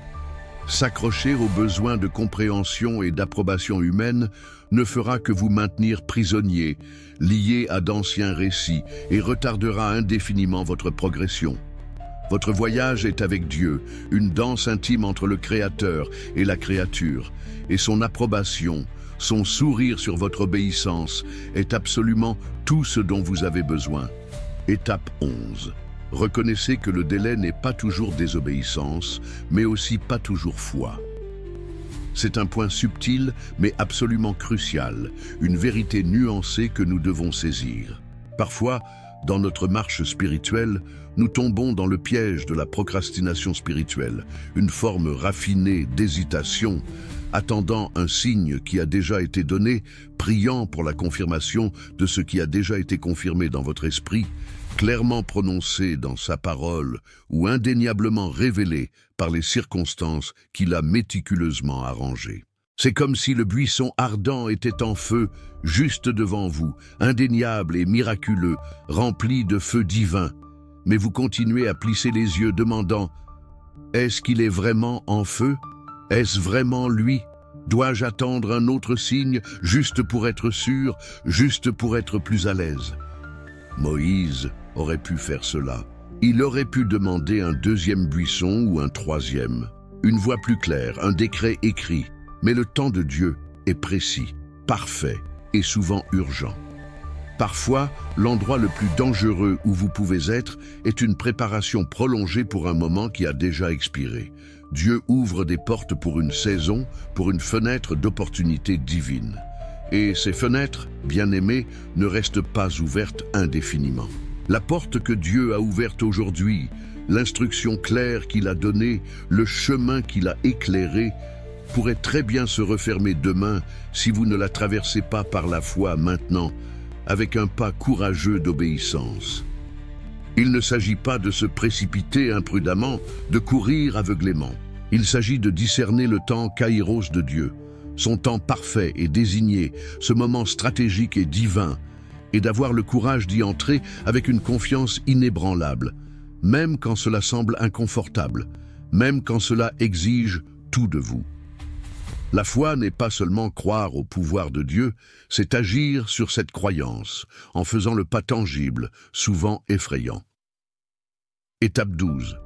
S'accrocher aux besoins de compréhension et d'approbation humaine ne fera que vous maintenir prisonnier, lié à d'anciens récits et retardera indéfiniment votre progression. Votre voyage est avec Dieu, une danse intime entre le Créateur et la créature, et son approbation, son sourire sur votre obéissance est absolument tout ce dont vous avez besoin. Étape 11. Reconnaissez que le délai n'est pas toujours désobéissance, mais aussi pas toujours foi. C'est un point subtil, mais absolument crucial, une vérité nuancée que nous devons saisir. Parfois, dans notre marche spirituelle, nous tombons dans le piège de la procrastination spirituelle, une forme raffinée d'hésitation, attendant un signe qui a déjà été donné, priant pour la confirmation de ce qui a déjà été confirmé dans votre esprit, clairement prononcé dans sa parole ou indéniablement révélé par les circonstances qu'il a méticuleusement arrangées. C'est comme si le buisson ardent était en feu juste devant vous, indéniable et miraculeux, rempli de feu divin. Mais vous continuez à plisser les yeux demandant « Est-ce qu'il est vraiment en feu? Est-ce vraiment lui? Dois-je attendre un autre signe juste pour être sûr, juste pour être plus à l'aise ?» Moïse aurait pu faire cela. Il aurait pu demander un deuxième buisson ou un troisième, une voie plus claire, un décret écrit. Mais le temps de Dieu est précis, parfait et souvent urgent. Parfois, l'endroit le plus dangereux où vous pouvez être est une préparation prolongée pour un moment qui a déjà expiré. Dieu ouvre des portes pour une saison, pour une fenêtre d'opportunité divine. Et ces fenêtres, bien-aimées, ne restent pas ouvertes indéfiniment. La porte que Dieu a ouverte aujourd'hui, l'instruction claire qu'il a donnée, le chemin qu'il a éclairé, pourrait très bien se refermer demain si vous ne la traversez pas par la foi maintenant, avec un pas courageux d'obéissance. Il ne s'agit pas de se précipiter imprudemment, de courir aveuglément. Il s'agit de discerner le temps kairos de Dieu, son temps parfait et désigné, ce moment stratégique et divin, et d'avoir le courage d'y entrer avec une confiance inébranlable, même quand cela semble inconfortable, même quand cela exige tout de vous. La foi n'est pas seulement croire au pouvoir de Dieu, c'est agir sur cette croyance, en faisant le pas tangible, souvent effrayant. Étape 12.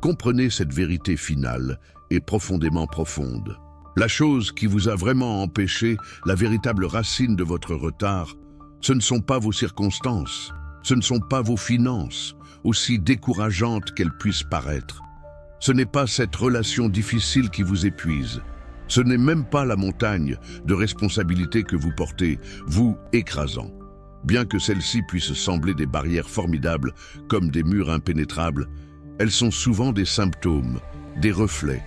Comprenez cette vérité finale et profondément profonde. La chose qui vous a vraiment empêché, la véritable racine de votre retard, ce ne sont pas vos circonstances, ce ne sont pas vos finances, aussi décourageantes qu'elles puissent paraître. Ce n'est pas cette relation difficile qui vous épuise. Ce n'est même pas la montagne de responsabilité que vous portez, vous écrasant. Bien que celles-ci puissent sembler des barrières formidables comme des murs impénétrables, elles sont souvent des symptômes, des reflets,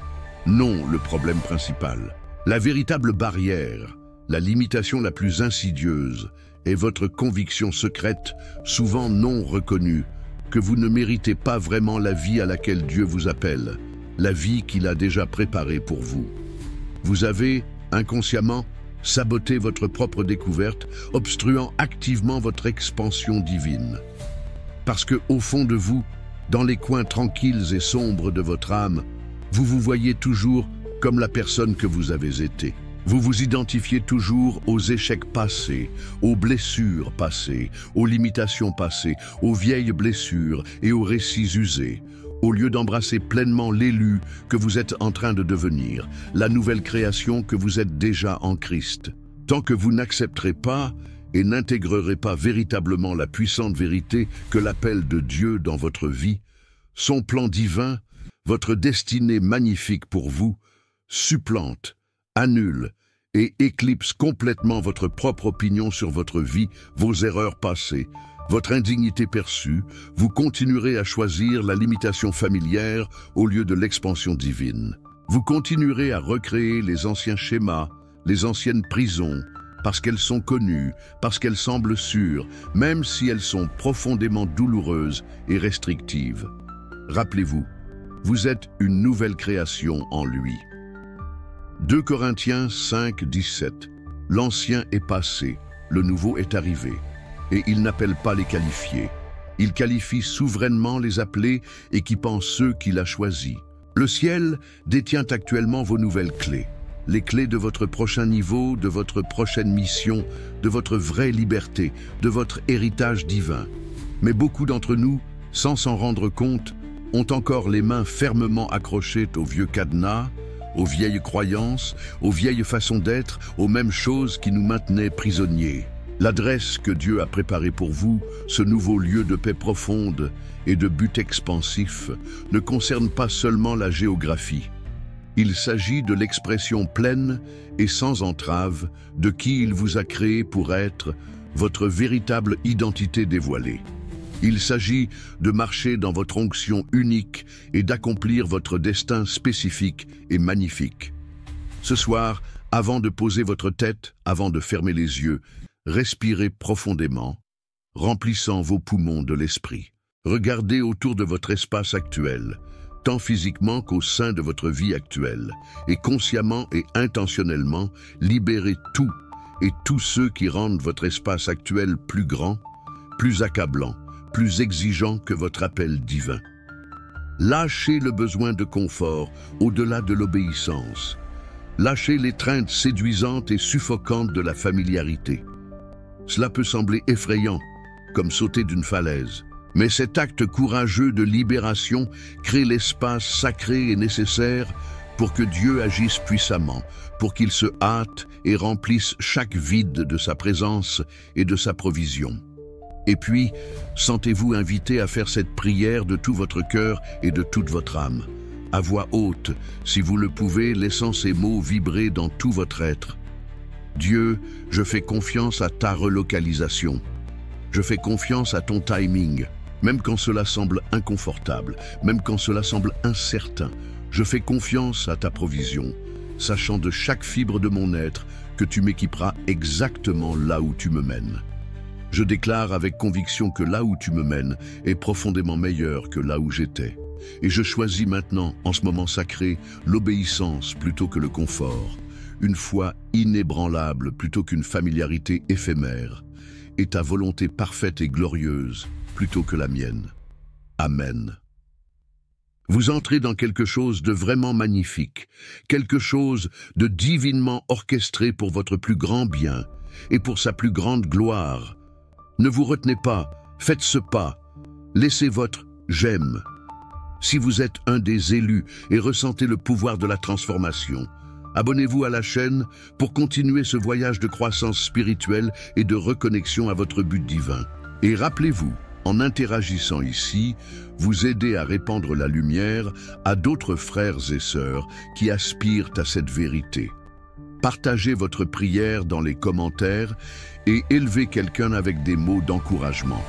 non le problème principal. La véritable barrière, la limitation la plus insidieuse, est votre conviction secrète, souvent non reconnue, que vous ne méritez pas vraiment la vie à laquelle Dieu vous appelle, la vie qu'il a déjà préparée pour vous. Vous avez, inconsciemment, saboté votre propre découverte, obstruant activement votre expansion divine. Parce que, au fond de vous, dans les coins tranquilles et sombres de votre âme, vous vous voyez toujours comme la personne que vous avez été. Vous vous identifiez toujours aux échecs passés, aux blessures passées, aux limitations passées, aux vieilles blessures et aux récits usés, au lieu d'embrasser pleinement l'élu que vous êtes en train de devenir, la nouvelle création que vous êtes déjà en Christ. Tant que vous n'accepterez pas et n'intégrerez pas véritablement la puissante vérité que l'appel de Dieu dans votre vie, son plan divin, votre destinée magnifique pour vous, supplante, annule et éclipse complètement votre propre opinion sur votre vie, vos erreurs passées, votre indignité perçue, vous continuerez à choisir la limitation familière au lieu de l'expansion divine. Vous continuerez à recréer les anciens schémas, les anciennes prisons, parce qu'elles sont connues, parce qu'elles semblent sûres, même si elles sont profondément douloureuses et restrictives. Rappelez-vous, vous êtes une nouvelle création en lui. 2 Corinthiens 5, 17. L'ancien est passé, le nouveau est arrivé. Et il n'appelle pas les qualifiés. Il qualifie souverainement les appelés, équipant ceux qu'il a choisis. Le ciel détient actuellement vos nouvelles clés. Les clés de votre prochain niveau, de votre prochaine mission, de votre vraie liberté, de votre héritage divin. Mais beaucoup d'entre nous, sans s'en rendre compte, ont encore les mains fermement accrochées aux vieux cadenas, aux vieilles croyances, aux vieilles façons d'être, aux mêmes choses qui nous maintenaient prisonniers. L'adresse que Dieu a préparée pour vous, ce nouveau lieu de paix profonde et de but expansif, ne concerne pas seulement la géographie. Il s'agit de l'expression pleine et sans entrave de qui il vous a créé pour être votre véritable identité dévoilée. Il s'agit de marcher dans votre onction unique et d'accomplir votre destin spécifique et magnifique. Ce soir, avant de poser votre tête, avant de fermer les yeux, respirez profondément, remplissant vos poumons de l'esprit. Regardez autour de votre espace actuel, tant physiquement qu'au sein de votre vie actuelle, et consciemment et intentionnellement, libérez tout et tous ceux qui rendent votre espace actuel plus grand, plus accablant, plus exigeant que votre appel divin. Lâchez le besoin de confort au-delà de l'obéissance. Lâchez l'étreinte séduisante et suffocante de la familiarité. Cela peut sembler effrayant, comme sauter d'une falaise. Mais cet acte courageux de libération crée l'espace sacré et nécessaire pour que Dieu agisse puissamment, pour qu'il se hâte et remplisse chaque vide de sa présence et de sa provision. Et puis, sentez-vous invité à faire cette prière de tout votre cœur et de toute votre âme, à voix haute, si vous le pouvez, laissant ces mots vibrer dans tout votre être. Dieu, je fais confiance à ta relocalisation. Je fais confiance à ton timing, même quand cela semble inconfortable, même quand cela semble incertain. Je fais confiance à ta provision, sachant de chaque fibre de mon être que tu m'équiperas exactement là où tu me mènes. Je déclare avec conviction que là où tu me mènes est profondément meilleur que là où j'étais. Et je choisis maintenant, en ce moment sacré, l'obéissance plutôt que le confort, une foi inébranlable plutôt qu'une familiarité éphémère, et ta volonté parfaite et glorieuse plutôt que la mienne. Amen. Vous entrez dans quelque chose de vraiment magnifique, quelque chose de divinement orchestré pour votre plus grand bien et pour sa plus grande gloire. Ne vous retenez pas, faites ce pas, laissez votre « j'aime ». Si vous êtes un des élus et ressentez le pouvoir de la transformation, abonnez-vous à la chaîne pour continuer ce voyage de croissance spirituelle et de reconnexion à votre but divin. Et rappelez-vous, en interagissant ici, vous aidez à répandre la lumière à d'autres frères et sœurs qui aspirent à cette vérité. Partagez votre prière dans les commentaires et élevez quelqu'un avec des mots d'encouragement.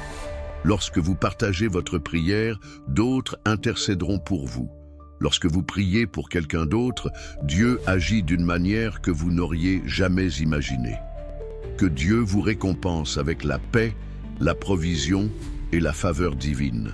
Lorsque vous partagez votre prière, d'autres intercéderont pour vous. Lorsque vous priez pour quelqu'un d'autre, Dieu agit d'une manière que vous n'auriez jamais imaginée. Que Dieu vous récompense avec la paix, la provision et la faveur divine.